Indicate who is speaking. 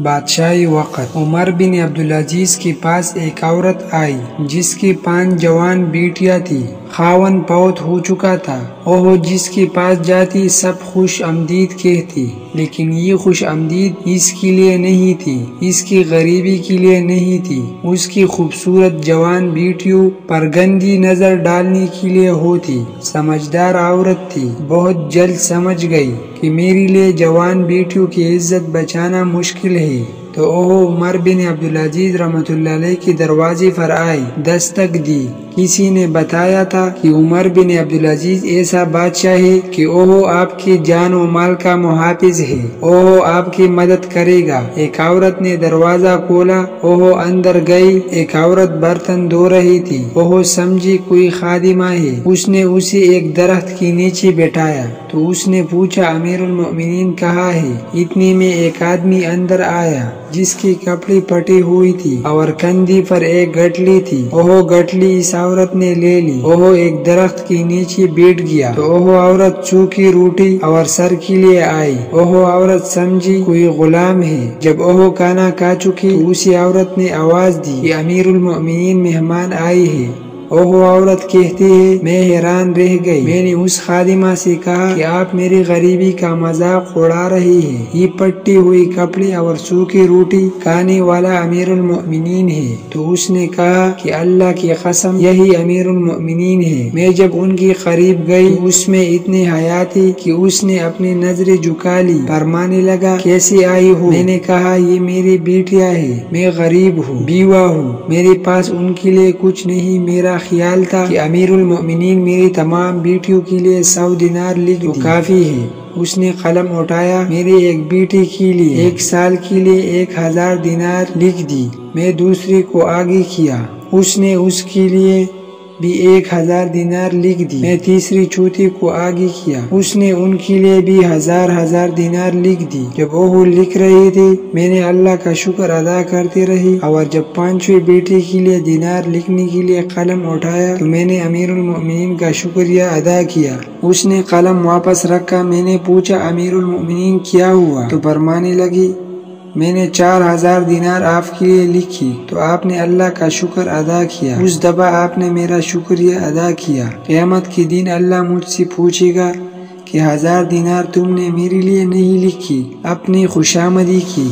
Speaker 1: بادشاہی وقت عمر بن عبدالعزیز کے پاس ایک عورت آئی جس کی 5 جوان بیٹیاں تھی۔ خاوند فوت ہو چکا تھا۔ وہ جس کے پاس جاتی سب خوش آمدید کہتی، لیکن یہ خوش آمدید اس کے لیے نہیں تھی، اس کی غریبی کے لیے نہیں تھی، اس کی خوبصورت جوان بیٹیوں پر گندی نظر ڈالنے کے لیے ہوتی۔ سمجھدار عورت تھی، بہت جلد سمجھ گئی کہ میرے لیے جوان بیٹیوں کی عزت بچانا مشکل ہے، تو وہ عمر بن عبدالعزیز رحمۃ اللہ علیہ کے دروازے پر آئی، دستک دی۔ کسی نے بتایا تھا کہ عمر بن عبدالعزیز ایسا بادشاہ ہے کہ وہ آپ کی جان و مال کا محافظ ہے، وہ آپ کی مدد کرے گا۔ ایک عورت نے دروازہ کھولا، وہ اندر گئی۔ ایک عورت برتن دھو رہی تھی، وہ سمجھی کوئی خادمہ ہے۔ اس نے اسے ایک درخت کے نیچے بٹھایا تو اس نے پوچھا امیر المؤمنین کہاں ہے؟ اتنے میں ایک آدمی اندر آیا جس کے کپڑے پھٹے ہوئے تھی اور کندھے پر ایک گٹلی تھی۔ وہ گٹلی اس عورت نے لے لی۔ وہ ایک درخت کے نیچے بیٹھ گیا تو وہ عورت چوکی روٹی اور سر کے لیے آئی۔ وہ عورت سمجھی کوئی غلام ہے۔ جب وہ کھانا کھا چکی تو اسی عورت نے آواز دی کہ امیر المؤمنین مہمان آئے ہیں۔ وہ عورت کہتی ہے میں حیران رہ گئی، میں نے اس خادمہ سے کہا کہ آپ میری غریبی کا مذاق اڑا رہی ہے، یہ پٹی ہوئی کپڑے اور سوکھی روٹی کھانے والا امیر المؤمنین ہے، تو اس نے کہا کہ اللہ کی قسم یہی امیر المؤمنین ہے۔ میں جب ان کے قریب گئی تو اس میں اتنی حیا تھی کہ اس نے اپنی نظریں جھکا لی، فرمانے لگا کیسے آئی ہو؟ میں نے کہا یہ میری بیٹیاں ہیں، میں غریب ہوں، بیوہ ہوں، میرے پاس ان کے لیے کچھ نہیں، میرا خیال تھا کہ امیر المؤمنین میری تمام بیٹیوں کے لیے 100 دینار لکھ تو کافی ہے۔ اس نے قلم اٹھایا، میری ایک بیٹی کے لیے 1 سال کے لیے 1000 دینار لکھ دی۔ میں دوسرے کو آگے کیا، اس نے اس کے لیے بھی 1000 دینار لکھ دی۔ میں تیسری چوتھی کو آگے کیا، اس نے ان کے لیے بھی 1000 دینار لکھ دی۔ جب وہ لکھ رہی تھی میں نے اللہ کا شکر ادا کرتے رہی، اور جب 5ویں بیٹی کے لیے دینار لکھنے کے لیے قلم اٹھایا تو میں نے امیر المؤمنین کا شکریہ ادا کیا۔ اس نے قلم واپس رکھا۔ میں نے پوچھا امیر المؤمنین کیا ہوا؟ تو فرمانے لگی میں نے 4000 دینار آپ کے لیے لکھی تو آپ نے اللہ کا شکر ادا کیا، اس دفعہ آپ نے میرا شکریہ ادا کیا۔ قیامت کے دن اللہ مجھ سے پوچھے گا کہ 1000 دینار تم نے میرے لیے نہیں لکھی، اپنی خوشامدی کی۔